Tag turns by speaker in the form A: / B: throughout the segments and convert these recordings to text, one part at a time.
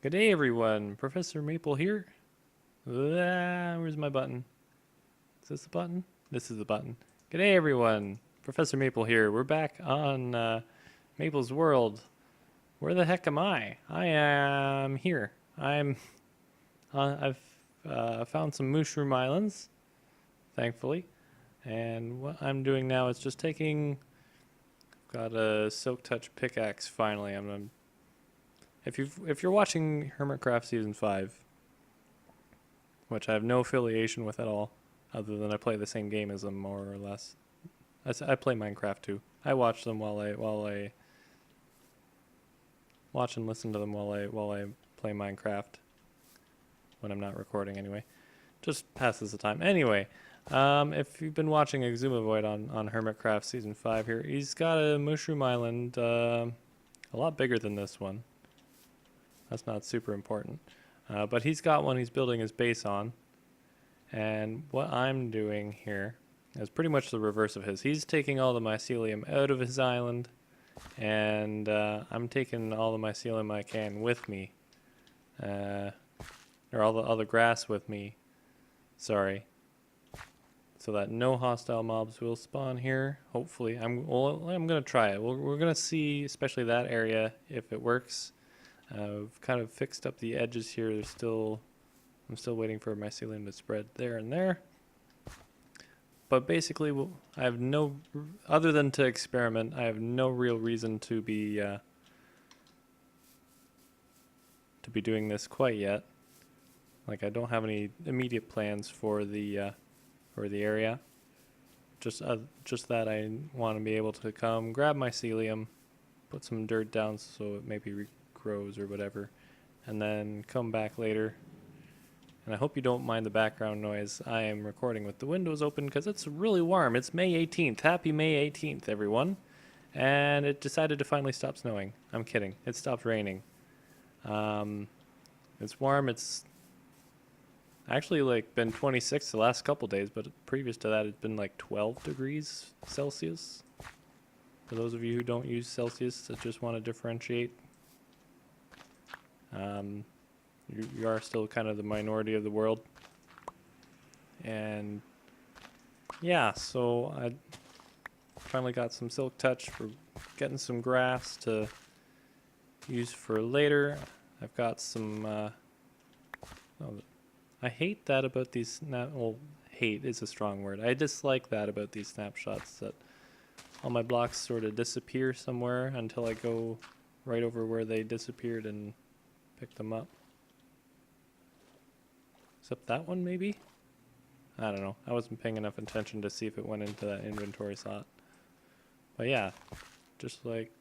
A: Good day, everyone. Professor Maple here. Where's my button? Is this the button? This is the button. Good day, everyone. Professor Maple here. We're back on Maple's World. Where the heck am I? I am here. I've found some mushroom islands, thankfully, and what I'm doing now is just taking. Got a Silk Touch pickaxe. Finally, if you're watching Hermitcraft Season 5, which I have no affiliation with at all, other than I play the same game as them more or less. I play Minecraft too. I watch them while I watch and listen to them while I play Minecraft when I'm not recording anyway. Just passes the time. Anyway, if you've been watching Exumavoid on Hermitcraft Season 5 here, he's got a mushroom island a lot bigger than this one. That's not super important. But he's got one he's building his base on. And what I'm doing here is pretty much the reverse of his. He's taking all the mycelium out of his island, and I'm taking all the mycelium I can with me. Or all the grass with me. Sorry. So that no hostile mobs will spawn here. Hopefully. I'm going to try it. We're going to see, especially that area, if it works. I've kind of fixed up the edges here. I'm still waiting for mycelium to spread there and there. But basically, I have no, other than to experiment, I have no real reason to be doing this quite yet. Like, I don't have any immediate plans for the area. Just that I want to be able to come grab mycelium, put some dirt down so it maybe grows or whatever, and then come back later. And I hope you don't mind the background noise. I am recording with the windows open because it's really warm. It's May 18th. Happy May 18th, everyone. And it decided to finally stop snowing. I'm kidding. It stopped raining. It's warm. It's actually like been 26 the last couple days, but previous to that it's been like 12 degrees Celsius. For those of you who don't use Celsius that just want to differentiate, you are still kind of the minority of the world. And yeah, so I finally got some Silk Touch for getting some grass to use for later. I've got some I hate that about these well, hate is a strong word. I dislike that about these snapshots, that all my blocks sort of disappear somewhere until I go right over where they disappeared and pick them up. Except that one, maybe? I don't know. I wasn't paying enough attention to see if it went into that inventory slot. But yeah, just like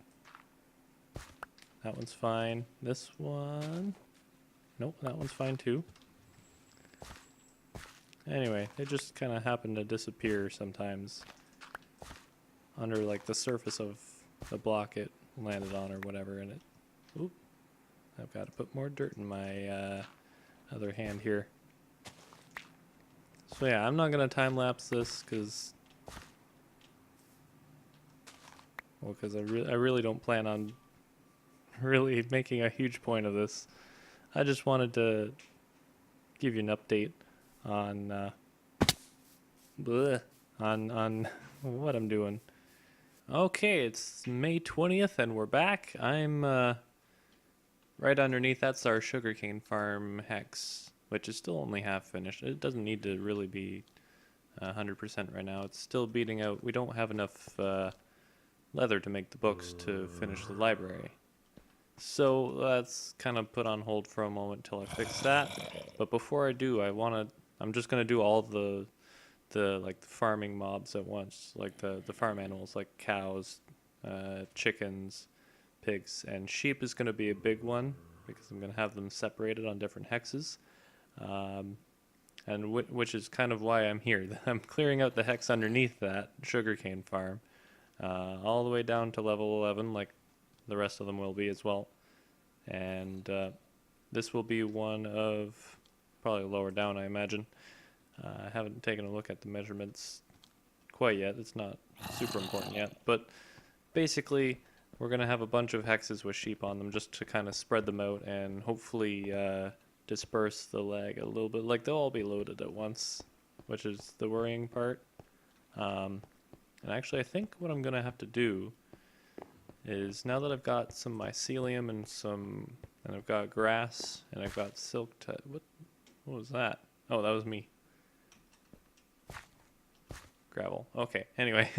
A: that one's fine. This one, nope, that one's fine too. Anyway, they just kind of happen to disappear sometimes under like the surface of the block it landed on or whatever, and it, oop, I've got to put more dirt in my other hand here. So yeah, I'm not going to time lapse this because I really don't plan on really making a huge point of this. I just wanted to give you an update on on what I'm doing. Okay, it's May 20th and we're back. I'm right underneath, that's our sugarcane farm hex, which is still only half finished. It doesn't need to really be 100% right now. It's still beating out. We don't have enough leather to make the books to finish the library. So that's kind of put on hold for a moment till I fix that. But before I do, I'm just gonna do all the like the farming mobs at once, like the farm animals, like cows, chickens, pigs, and sheep is gonna be a big one because I'm gonna have them separated on different hexes, and which is kind of why I'm here. I'm clearing out the hex underneath that sugarcane farm, all the way down to level 11, like the rest of them will be as well. And this will be one of, probably lower down, I imagine. I haven't taken a look at the measurements quite yet. It's not super important yet. But basically, we're gonna have a bunch of hexes with sheep on them just to kind of spread them out and hopefully disperse the lag a little bit. Like they'll all be loaded at once, which is the worrying part. And actually, I think what I'm gonna have to do is, now that I've got some mycelium and I've got grass and I've got silk. What was that? Oh, that was me. Gravel. Okay. Anyway,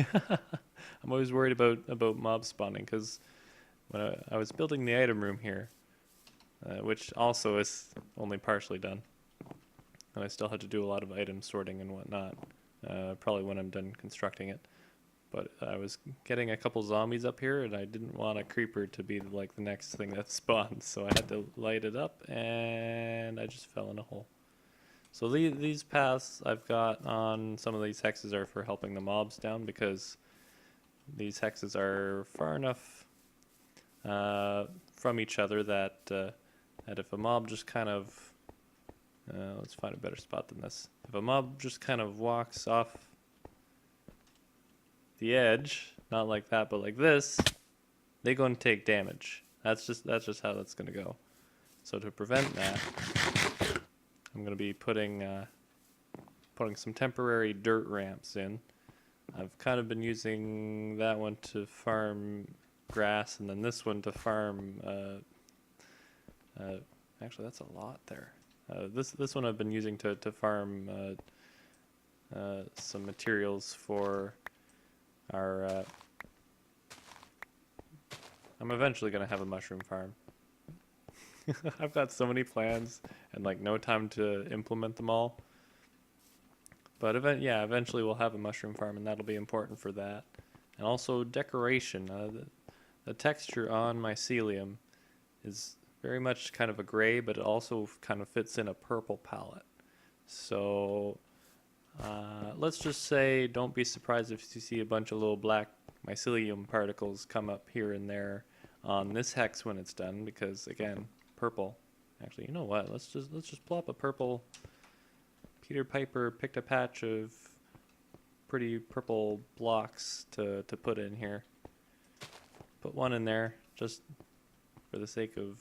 A: I'm always worried about mob spawning because when I was building the item room here, which also is only partially done, and I still had to do a lot of item sorting and whatnot. Probably when I'm done constructing it. But I was getting a couple zombies up here, and I didn't want a creeper to be like the next thing that spawns, so I had to light it up, and I just fell in a hole. So these paths I've got on some of these hexes are for helping the mobs down, because these hexes are far enough from each other that that if a mob just kind of let's find a better spot than this. If a mob just kind of walks off the edge, not like that, but like this, they go and take damage. That's just how that's gonna go. So to prevent that, I'm gonna be putting some temporary dirt ramps in. I've kind of been using that one to farm grass, and then this one to farm. Actually, that's a lot there. This one I've been using to farm some materials for our. I'm eventually gonna have a mushroom farm. I've got so many plans and like no time to implement them all. But eventually we'll have a mushroom farm, and that'll be important for that. And also decoration. The texture on mycelium is very much kind of a gray, but it also kind of fits in a purple palette. So let's just say, don't be surprised if you see a bunch of little black mycelium particles come up here and there on this hex when it's done, because again, purple. Actually, you know what? Let's just plop a purple. Peter Piper picked a patch of pretty purple blocks to put in here. Put one in there just for the sake of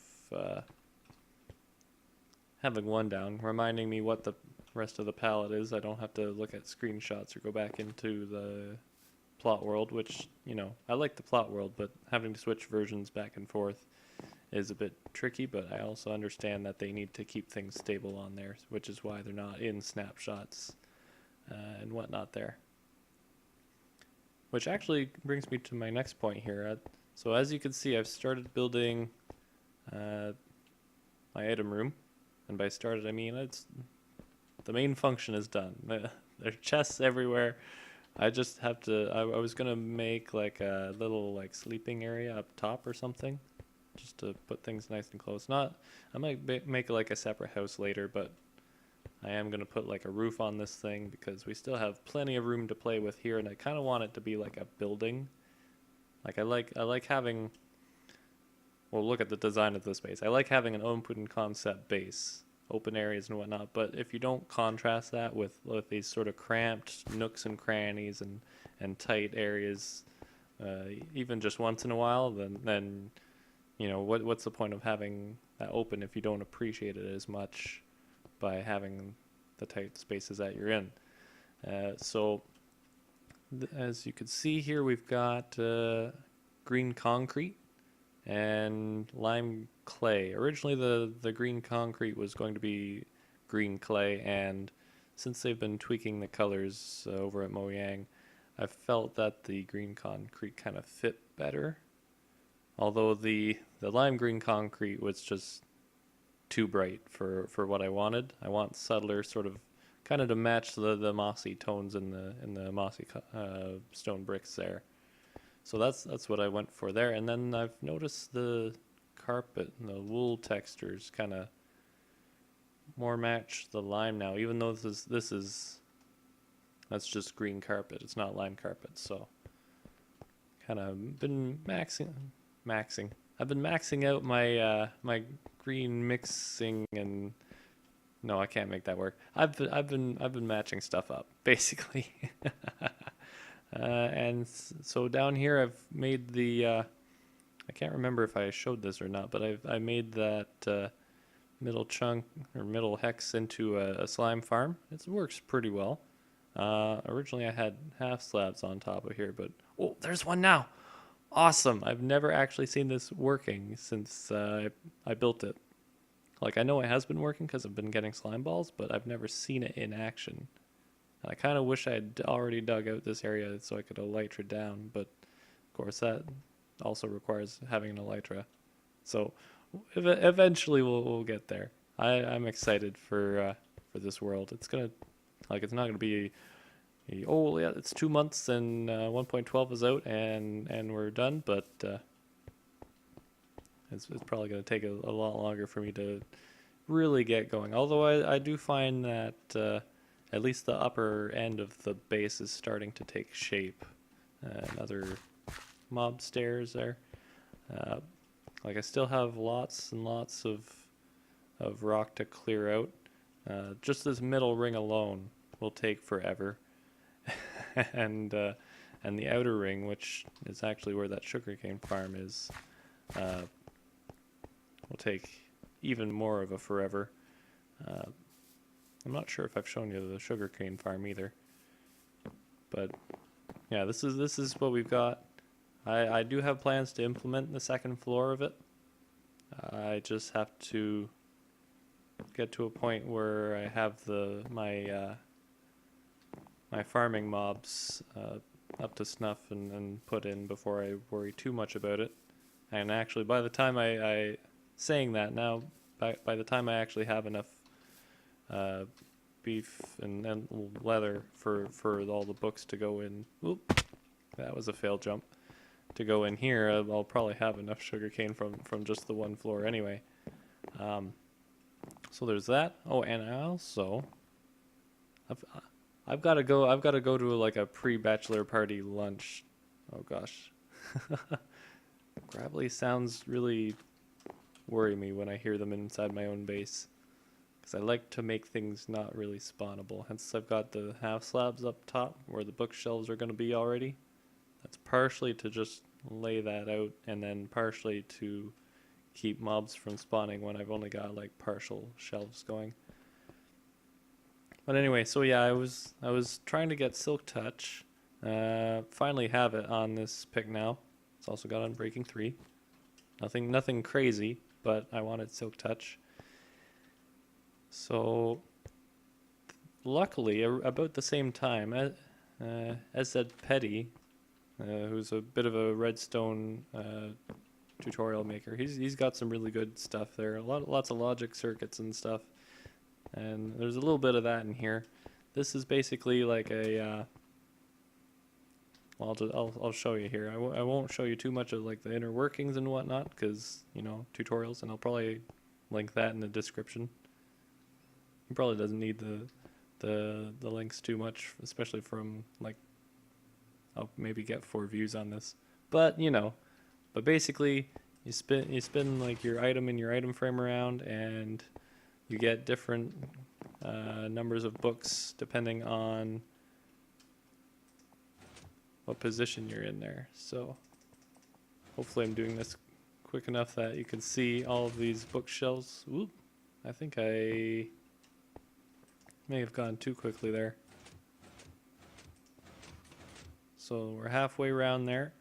A: having one down, reminding me what the rest of the palette is. I don't have to look at screenshots or go back into the plot world, which, you know, I like the plot world, but having to switch versions back and forth is a bit tricky. But I also understand that they need to keep things stable on there, which is why they're not in snapshots and whatnot there. Which actually brings me to my next point here. So as you can see, I've started building my item room, and by started I mean the main function is done. There are chests everywhere. I just have to. I was gonna make like a little like sleeping area up top or something, just to put things nice and close. I might make like a separate house later, but I am gonna put like a roof on this thing because we still have plenty of room to play with here, and I kind of want it to be like a building. Like I like having. Well, look at the design of the space. I like having an open concept base, open areas and whatnot. But if you don't contrast that with these sort of cramped nooks and crannies and tight areas, even just once in a while, then you know what's the point of having that open if you don't appreciate it as much by having the tight spaces that you're in. So as you can see here, we've got green concrete and lime clay. Originally the green concrete was going to be green clay, and since they've been tweaking the colors over at Mojang, I felt that the green concrete kind of fit better. Although the lime green concrete was just too bright for what I wanted. I want subtler, sort of kind of to match the mossy tones in the mossy stone bricks there. So that's what I went for there. And then I've noticed the carpet and the wool textures kind of more match the lime now, even though that's just green carpet. It's not lime carpet. So kind of been maxing. I've been maxing out my my green mixing, and no, I can't make that work. I've been matching stuff up basically. And so down here I've made the I can't remember if I showed this or not, but I made that middle chunk or middle hex into a slime farm. It works pretty well. Originally I had half slabs on top of here, but oh, there's one now. Awesome. I've never actually seen this working since I built it. Like, I know it has been working because I've been getting slime balls, but I've never seen it in action. And I kind of wish I had already dug out this area so I could elytra down, but of course that also requires having an elytra. So eventually we'll get there. I'm excited for this world. It's gonna, like, it's not gonna be oh yeah, it's 2 months and 1.12 is out and we're done, but it's probably going to take a lot longer for me to really get going. Although I do find that at least the upper end of the base is starting to take shape. Another mob stairs there. Like, I still have lots and lots of rock to clear out. Just this middle ring alone will take forever. and the outer ring, which is actually where that sugarcane farm is, will take even more of a forever. I'm not sure if I've shown you the sugarcane farm either, but yeah, this is what we've got. I do have plans to implement the second floor of it. I just have to get to a point where I have my farming mobs up to snuff and put in before I worry too much about it. And actually, by the time saying that now, by the time I actually have enough beef and leather for all the books to go in, whoop, that was a failed jump, to go in here, I'll probably have enough sugarcane from just the one floor anyway. So there's that. Oh, and I also I've got to go to like a pre-bachelor party lunch. Oh gosh. Gravelly sounds really worry me when I hear them inside my own base, because I like to make things not really spawnable. Hence I've got the half slabs up top where the bookshelves are going to be already. That's partially to just lay that out, and then partially to keep mobs from spawning when I've only got like partial shelves going. But anyway, so yeah, I was trying to get Silk Touch. Finally have it on this pick now. It's also got Unbreaking 3. Nothing crazy, but I wanted Silk Touch. So luckily, about the same time, as said Petty, who's a bit of a redstone tutorial maker, he's got some really good stuff there. Lots of logic circuits and stuff. And there's a little bit of that in here. This is basically like a well, I'll show you here. I won't show you too much of like the inner workings and whatnot, because, you know, tutorials, and I'll probably link that in the description. He probably doesn't need the links too much, especially from like, I'll maybe get 4 views on this, but you know, but basically you spin like your item in your item frame around, and you get different numbers of books depending on what position you're in there. So hopefully I'm doing this quick enough that you can see all of these bookshelves. Oop, I think I may have gone too quickly there. So we're halfway around there,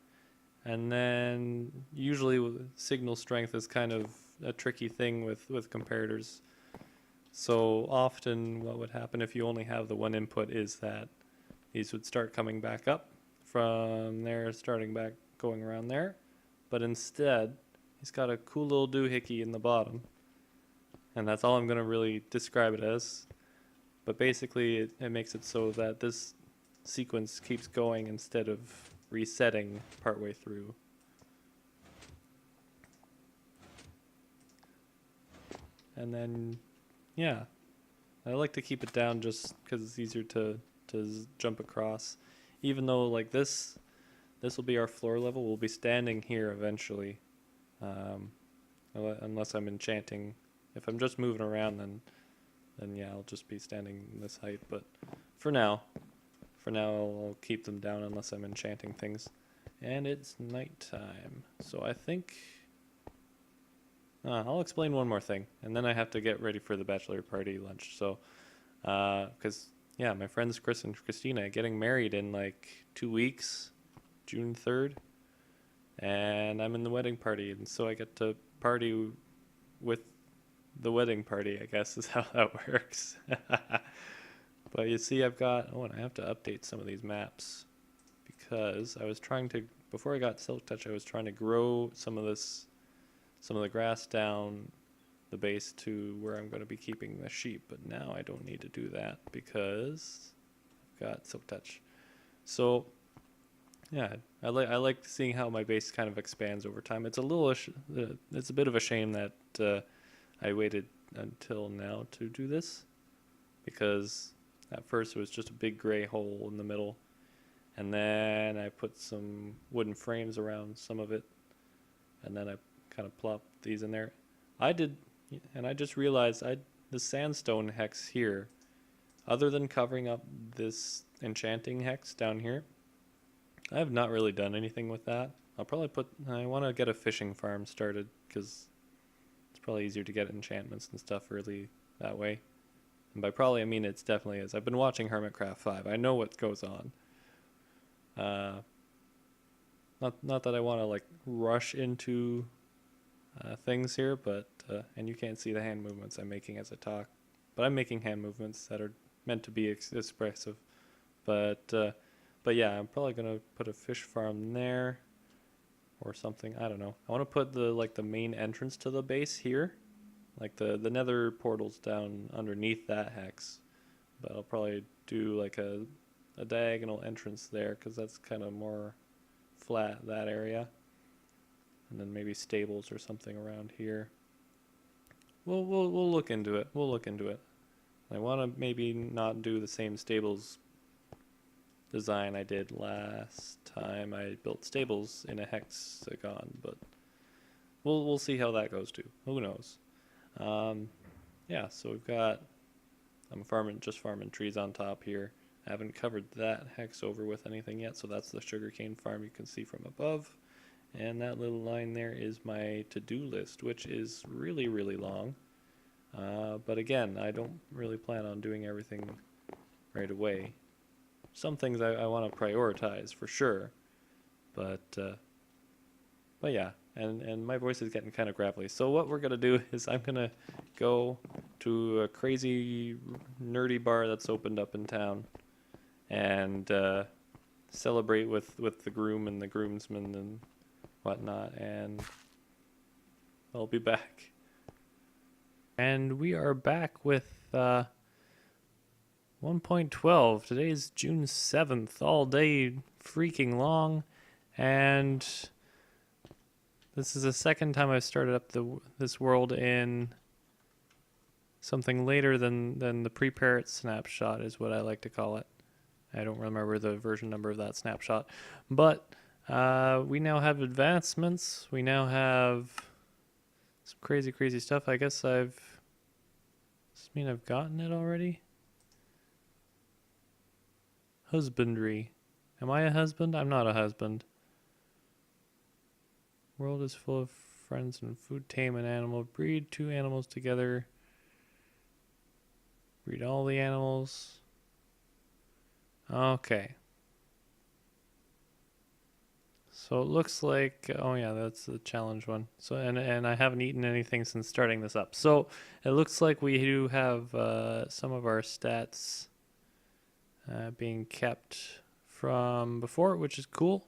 A: and then usually signal strength is kind of a tricky thing with comparators. So often what would happen if you only have the one input is that these would start coming back up from there, starting back going around there. But instead, he's got a cool little doohickey in the bottom. And that's all I'm going to really describe it as. But basically it makes it so that this sequence keeps going instead of resetting partway through. And then, yeah, I like to keep it down just because it's easier to jump across. Even though like this will be our floor level, we'll be standing here eventually, unless I'm enchanting. If I'm just moving around, then yeah, I'll just be standing this height. But for now I'll keep them down unless I'm enchanting things. And it's nighttime. So I think I'll explain one more thing, and then I have to get ready for the bachelor party lunch. So, because yeah, my friends Chris and Christina are getting married in like 2 weeks, June 3rd, and I'm in the wedding party, and so I get to party with the wedding party, I guess is how that works. But you see, I've got, and I have to update some of these maps because I was trying to, before I got Silk Touch, I was trying to grow some of the grass down the base to where I'm going to be keeping the sheep, but now I don't need to do that because I've got Silk Touch. So yeah, I like seeing how my base kind of expands over time. It's a bit of a shame that I waited until now to do this, because at first it was just a big gray hole in the middle, and then I put some wooden frames around some of it, and then I kind of plopped these in there. I just realized the sandstone hex here, other than covering up this enchanting hex down here, I have not really done anything with that. I want to get a fishing farm started because it's probably easier to get enchantments and stuff early that way. And by probably I mean it definitely is. I've been watching Hermitcraft 5. I know what goes on. Not that I want to like rush into things here, but and you can't see the hand movements I'm making as I talk, but I'm making hand movements that are meant to be expressive. But yeah, I'm probably gonna put a fish farm there or something. I don't know. I want to put the main entrance to the base here, like the Nether Portal's down underneath that hex, but I'll probably do like a diagonal entrance there because that's kind of more flat, that area. And then maybe stables or something around here. We'll look into it. We'll look into it. I want to maybe not do the same stables design I did last time I built stables in a hexagon, but we'll see how that goes too. Who knows? Yeah, so I'm farming trees on top here. I haven't covered that hex over with anything yet, so that's the sugarcane farm you can see from above. And that little line there is my to-do list, which is really, really long. But again, I don't really plan on doing everything right away. Some things I want to prioritize for sure, but yeah, and my voice is getting kind of gravelly. So what we're gonna do is I'm gonna go to a crazy nerdy bar that's opened up in town, and celebrate with the groom and the groomsmen and whatnot, and I'll be back. And we are back with 1.12. Today's June 7th, all day freaking long, and this is the second time I've started up this world in something later than the pre-parrot snapshot is what I like to call it. I don't remember the version number of that snapshot, but we now have advancements. We now have some crazy stuff. I guess does this mean I've gotten it already? Husbandry. Am I a husband? I'm not a husband. World is full of friends and food. Tame an animal. Breed 2 animals together. Breed all the animals. Okay. So it looks like, oh yeah, that's the challenge one. So and I haven't eaten anything since starting this up. So it looks like we do have some of our stats being kept from before, which is cool.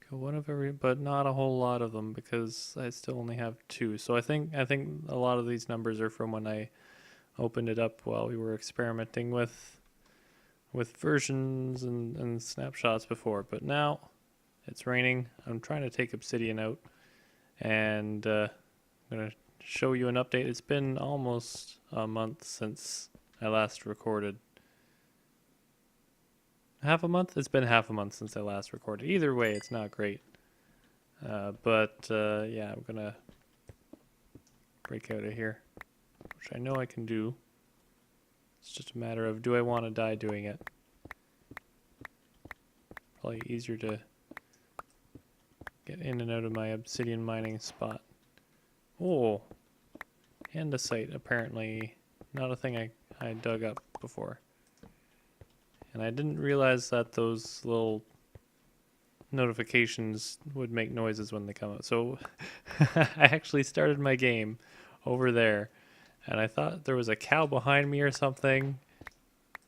A: One of every, but not a whole lot of them because I still only have 2. So I think a lot of these numbers are from when I opened it up while we were experimenting with versions and snapshots before. But now it's raining. I'm trying to take obsidian out, and I'm gonna show you an update. It's been almost a month since I last recorded. Half a month? It's been half a month since I last recorded. Either way, it's not great. But yeah, I'm gonna break out of here, which I know I can do. It's just a matter of, do I want to die doing it? Probably easier to get in and out of my obsidian mining spot. Oh, andesite, apparently not a thing I dug up before. And I didn't realize that those little notifications would make noises when they come out. So I actually started my game over there, and I thought there was a cow behind me or something,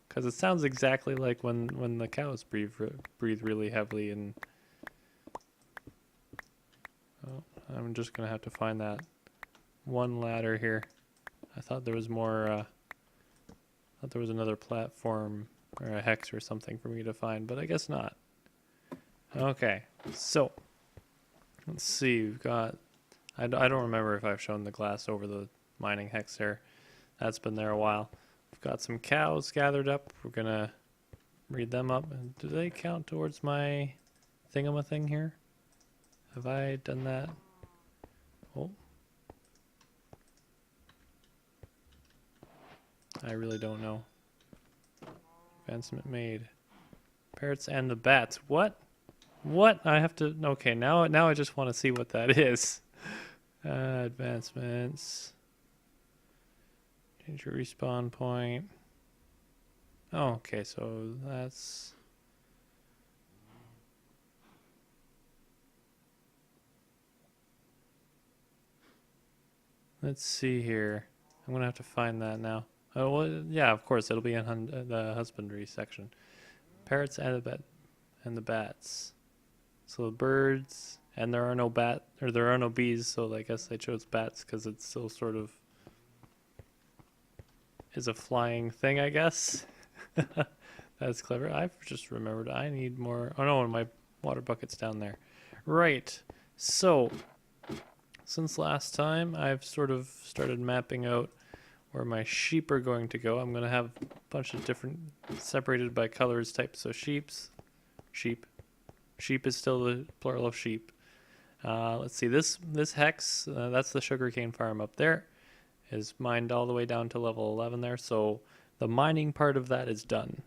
A: because it sounds exactly like when the cows breathe really heavily. And oh, I'm just gonna have to find that one ladder here. I thought there was more. I thought there was another platform or a hex or something for me to find, but I guess not. Okay, so let's see. We've got. I don't remember if I've shown the glass over the mining hex there. That's been there a while. We've got some cows gathered up. We're gonna read them up. And do they count towards my thingamathing here? Have I done that? Oh. I really don't know. Advancement made. Parrots and the bats. What? What? I have to... Okay, now I just want to see what that is. Advancements. Change your respawn point. Oh, okay, so that's... Let's see here. I'm going to have to find that now. Oh, well, yeah, of course, it'll be in the husbandry section. Parrots and the bats. So the birds, and there are no bees, so I guess I chose bats because it's still sort of is a flying thing, I guess. That's clever. I've just remembered I need more. Oh no, my water bucket's down there. Right. So since last time, I've sort of started mapping out where my sheep are going to go. I'm going to have a bunch of different, separated by colors, types of sheep. Sheep is still the plural of sheep. Let's see, this hex, that's the sugarcane farm up there, is mined all the way down to level 11 there. So the mining part of that is done.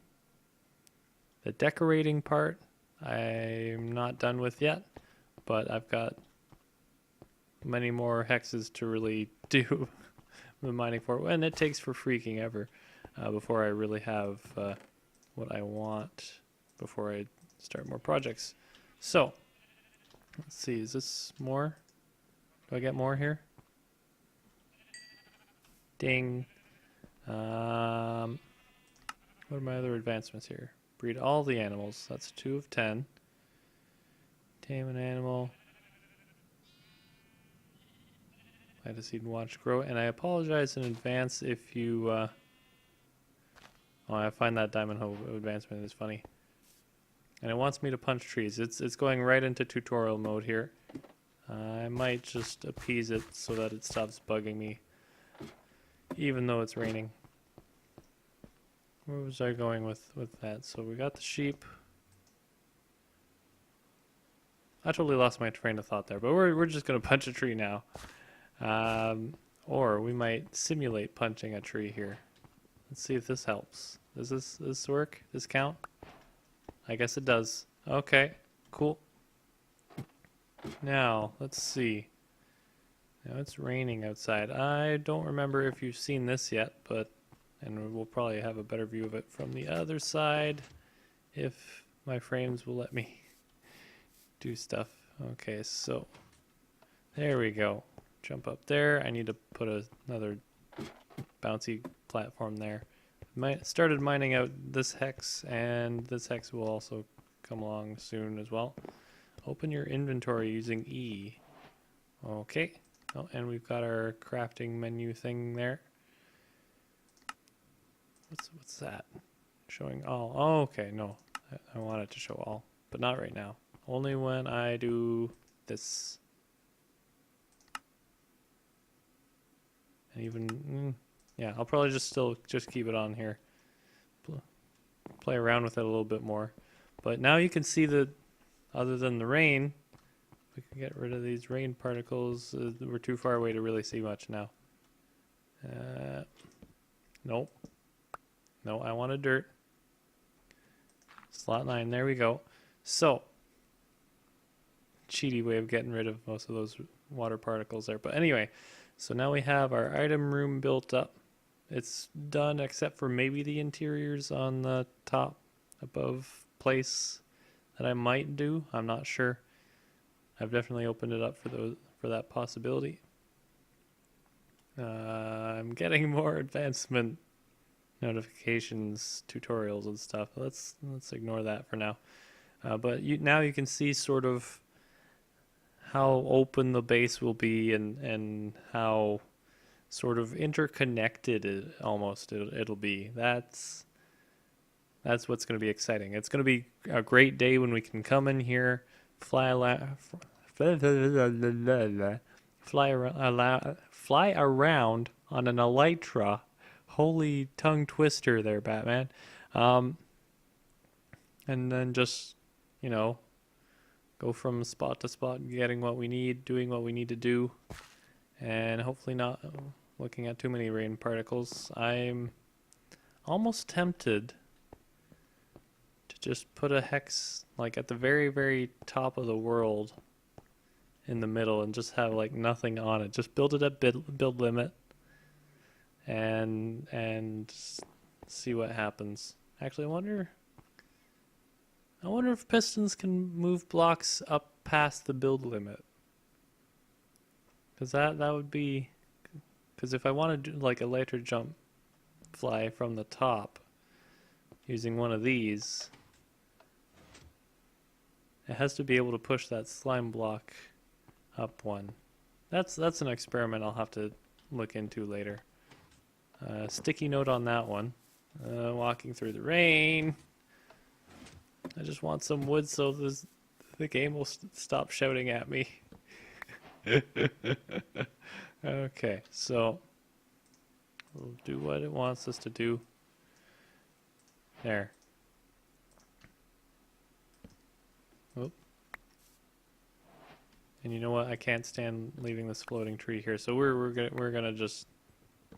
A: The decorating part, I'm not done with yet, but I've got many more hexes to really do the mining for, and it takes for freaking ever before I really have what I want before I start more projects. So let's see, is this more? Do I get more here? Ding. What are my other advancements here? Breed all the animals. That's 2 of 10. Tame an animal. Plant a seed and watch grow. And I apologize in advance if you... Oh, I find that diamond hoe advancement is funny. And it wants me to punch trees. It's going right into tutorial mode here. I might just appease it so that it stops bugging me, even though it's raining. Where was I going with that? So we got the sheep. I totally lost my train of thought there, but we're just gonna punch a tree now. Or we might simulate punching a tree here. Let's see if this helps. Does this work? Does this count? I guess it does. Okay, cool. Now, let's see. Now it's raining outside. I don't remember if you've seen this yet, and we'll probably have a better view of it from the other side if my frames will let me do stuff. Okay, so there we go. Jump up there. I need to put another bouncy platform there. Started mining out this hex, and this hex will also come along soon as well. Open your inventory using E. Okay. Oh, and we've got our crafting menu thing there. What's that? Showing all. Oh, okay. No, I want it to show all, but not right now. Only when I do this. And even, yeah, I'll probably just keep it on here. Play around with it a little bit more. But now you can see that other than the rain, we can get rid of these rain particles. We're too far away to really see much now. Nope. No, I want a dirt. Slot 9, there we go. So, cheaty way of getting rid of most of those water particles there. But anyway, so now we have our item room built up. It's done except for maybe the interiors on the top above place that I might do. I'm not sure. I've definitely opened it up for that possibility. I'm getting more advancement notifications, tutorials and stuff. Let's ignore that for now. But now you can see sort of how open the base will be and how sort of interconnected it'll be. That's what's going to be exciting. It's going to be a great day when we can come in here, fly around on an elytra. Holy tongue twister there, Batman. And then just, go from spot to spot, getting what we need, doing what we need to do, and hopefully not looking at too many rain particles. I'm almost tempted to just put a hex like at the very, very top of the world in the middle and just have like nothing on it. Just build it at build limit and see what happens. Actually, I wonder if pistons can move blocks up past the build limit. Because that would be... Because if I want to do like a later jump fly from the top using one of these, it has to be able to push that slime block up one. That's an experiment I'll have to look into later. Sticky note on that one. Walking through the rain. I just want some wood so the game will stop shouting at me. Okay, so we'll do what it wants us to do. There. Oop. And you know what? I can't stand leaving this floating tree here, so we're gonna just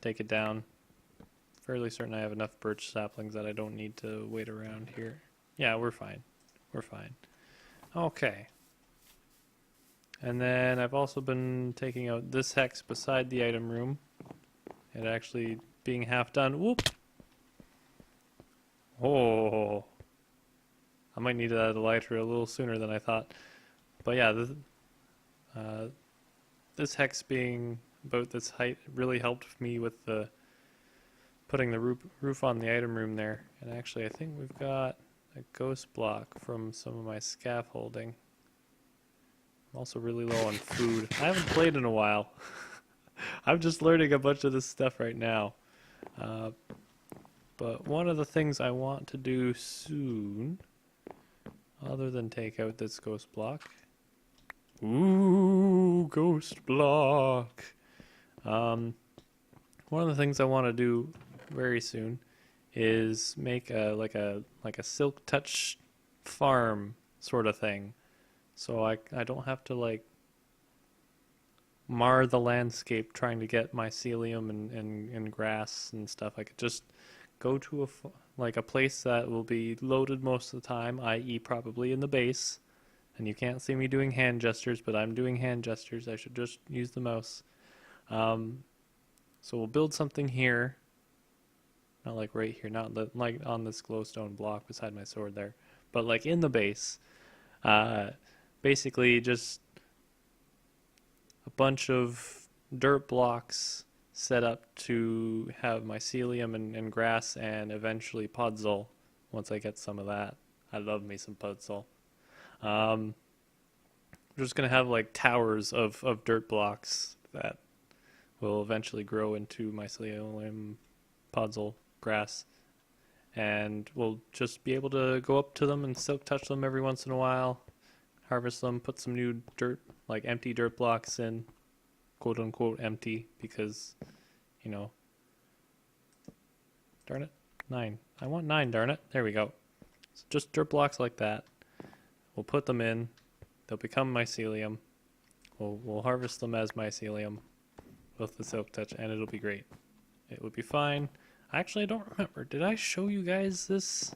A: take it down. Fairly certain I have enough birch saplings that I don't need to wait around here. Yeah, we're fine. We're fine. Okay. And then I've also been taking out this hex beside the item room. It actually being half done. Whoop! Oh! I might need that elytra a little sooner than I thought. But yeah, this hex being about this height really helped me with the putting the roof on the item room there. And actually, I think we've got a ghost block from some of my scaffolding. I'm also really low on food. I haven't played in a while. I'm just learning a bunch of this stuff right now. But one of the things I want to do soon, other than take out this ghost block. Ooh, ghost block. One of the things I want to do very soon is make like a silk touch farm sort of thing. So I don't have to like mar the landscape trying to get mycelium and grass and stuff. I could just go to a place that will be loaded most of the time, i.e. probably in the base. And you can't see me doing hand gestures, but I'm doing hand gestures. I should just use the mouse. So we'll build something here. Not like right here, not like on this glowstone block beside my sword there. But like in the base. Basically just a bunch of dirt blocks set up to have mycelium and grass and eventually puzzle once I get some of that. I love me some puzzle. We're just going to have like towers of dirt blocks that will eventually grow into mycelium, puzzle, grass. And we'll just be able to go up to them and silk touch them every once in a while. Harvest them, put some new dirt, like empty dirt blocks in, quote unquote empty, because, darn it, 9. I want 9, darn it. There we go. So just dirt blocks like that. We'll put them in. They'll become mycelium. We'll harvest them as mycelium with the silk touch, and it'll be great. It would be fine. Actually, I don't remember. Did I show you guys this?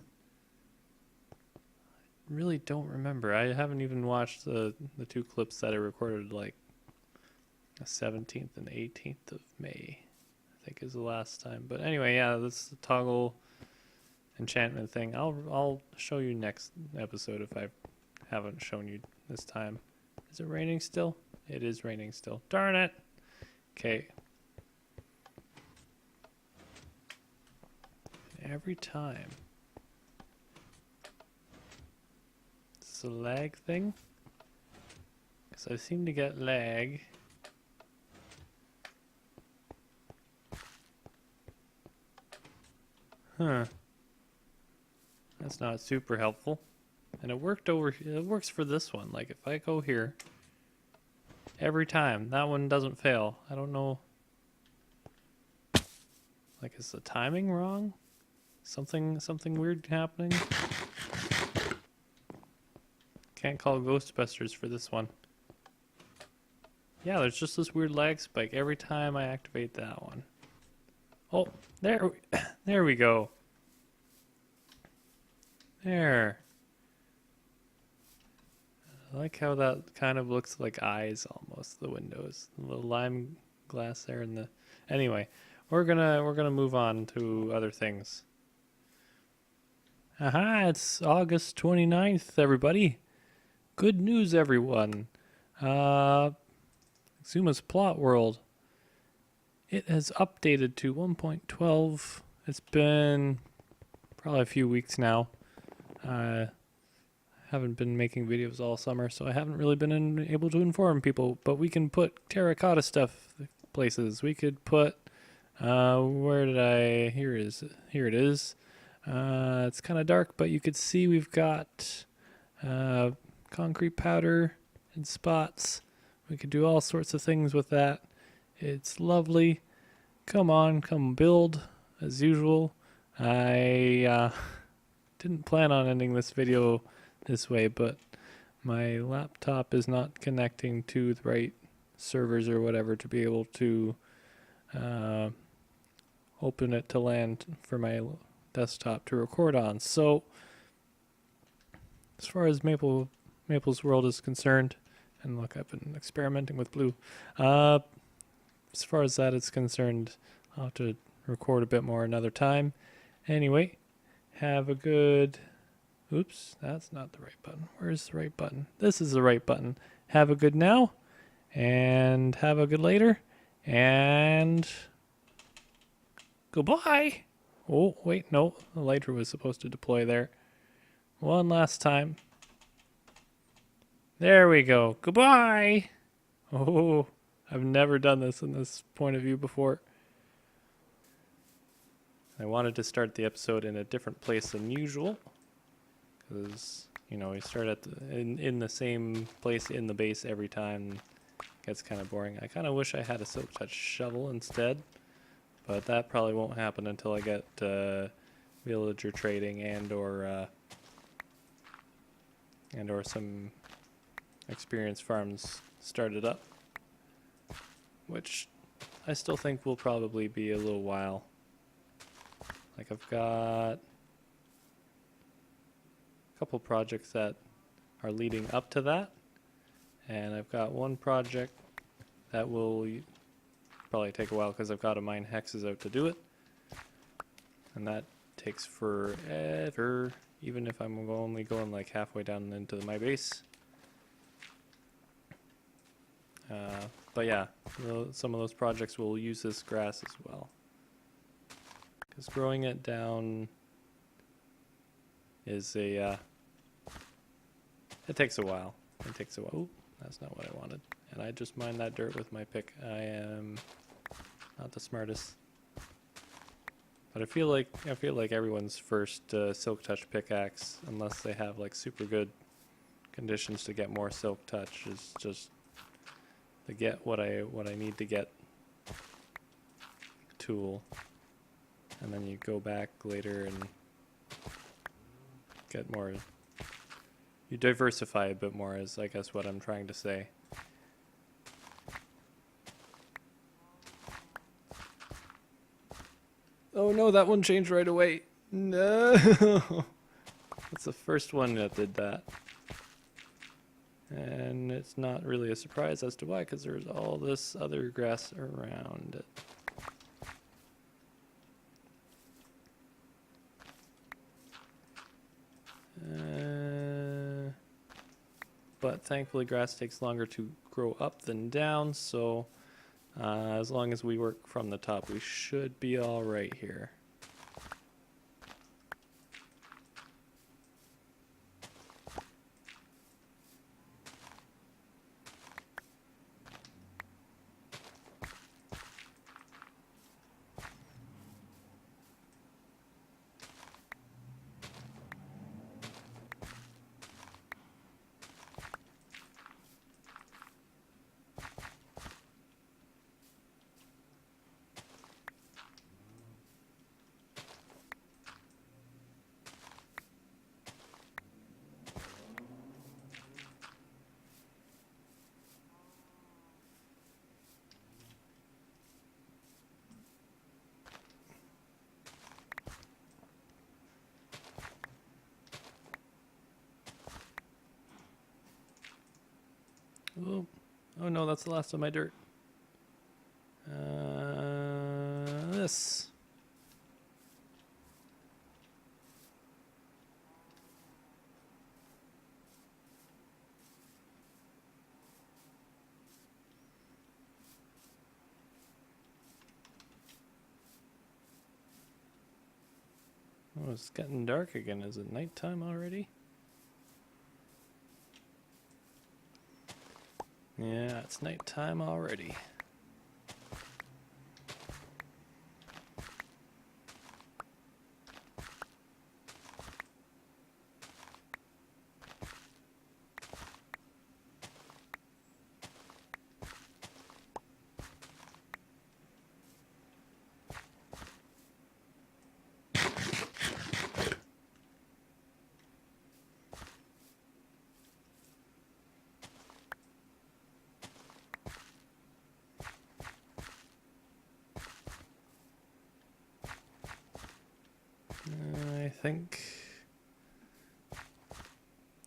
A: I really don't remember. I haven't even watched the two clips that I recorded, like the 17th and 18th of May, I think is the last time. But anyway, yeah, this is the toggle enchantment thing. I'll show you next episode if I haven't shown you this time. Is it raining still? It is raining still. Darn it! Okay. Every time. Is this a lag thing? Because I seem to get lag. Huh. That's not super helpful. And it worked over here. It works for this one. Like if I go here, every time, that one doesn't fail. I don't know. Like is the timing wrong? Something weird happening? Can't call Ghostbusters for this one. Yeah, there's just this weird lag spike every time I activate that one. Oh, there we go. There. I like how that kind of looks like eyes almost, the windows. The little lime glass there and the... Anyway, we're gonna move on to other things. Aha, it's August 29th, everybody. Good news, everyone. Xuma's plot world. It has updated to 1.12. It's been probably a few weeks now. Haven't been making videos all summer, so I haven't really been able to inform people. But we can put terracotta stuff places. We could put where did I? Here it is. It's kind of dark, but you could see we've got concrete powder in spots. We could do all sorts of things with that. It's lovely. Come on, come build as usual. I didn't plan on ending this video this way, but my laptop is not connecting to the right servers or whatever to be able to open it to land for my desktop to record on. So as far as Maple's World is concerned, and look, I've been experimenting with blue. As far as that is concerned, I'll have to record a bit more another time. Anyway, have a good... Oops, that's not the right button. Where's the right button? This is the right button. Have a good now, and have a good later, and goodbye. Oh, wait, no. The lighter was supposed to deploy there. One last time. There we go. Goodbye. Oh, I've never done this in this point of view before. I wanted to start the episode in a different place than usual. Because, you know, we start at in the same place in the base every time. It gets kind of boring. I kind of wish I had a silk touch shovel instead. But that probably won't happen until I get villager trading and or some experience farms started up, which I still think will probably be a little while. Like I've got a couple projects that are leading up to that, and I've got one project that will probably take a while because I've got to mine hexes out to do it, and that takes forever, even if I'm only going like halfway down into my base. But yeah, some of those projects will use this grass as well. Because growing it down is it takes a while. It takes a while. Ooh, that's not what I wanted. And I just mined that dirt with my pick. I am not the smartest. But I feel like everyone's first silk touch pickaxe, unless they have like super good conditions to get more silk touch, is just to get what I need to get tool, and then you go back later and get more. You diversify a bit more, is I guess what I'm trying to say. Oh no, that one changed right away. No. That's the first one that did that. And it's not really a surprise as to why, because there's all this other grass around it. But thankfully grass takes longer to grow up than down, so as long as we work from the top, we should be all right here. Oh, oh no, that's the last of my dirt. This. Oh, it's getting dark again. Is it nighttime already? Yeah, it's nighttime already. I think,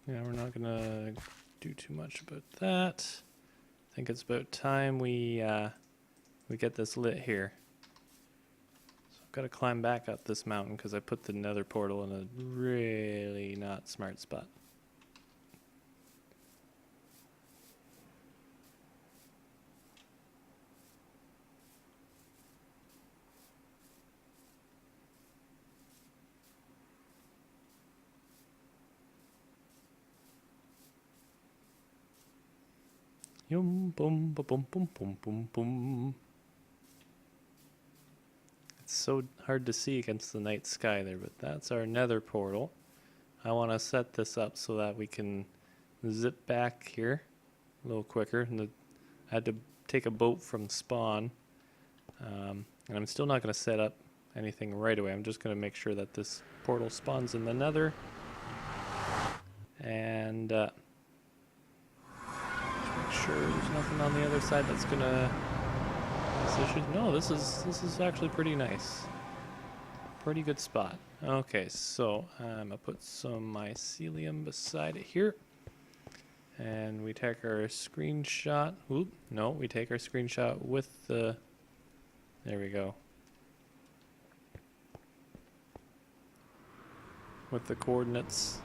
A: yeah, we're not gonna do too much about that. I think it's about time we get this lit here. So I've got to climb back up this mountain because I put the Nether Portal in a really not smart spot. Yum boom ba boom boom boom boom boom. It's so hard to see against the night sky there, but that's our Nether Portal. I want to set this up so that we can zip back here a little quicker. And I had to take a boat from spawn, and I'm still not going to set up anything right away. I'm just going to make sure that this portal spawns in the Nether, and make sure there's nothing on the other side that's gonna cause issues. No, this is actually pretty nice. Pretty good spot. Okay, so I'm gonna put some mycelium beside it here. And we take our screenshot. Oop, no, we take our screenshot with the, there we go. With the coordinates.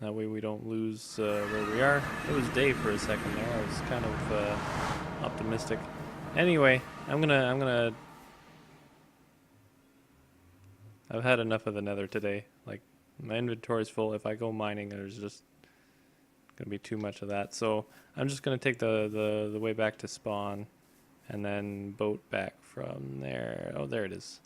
A: That way we don't lose where we are. It was day for a second there. I was kind of optimistic. Anyway, I've had enough of the Nether today. Like, my inventory's full. If I go mining, there's just gonna be too much of that. So I'm just gonna take the way back to spawn, and then boat back from there. Oh, there it is.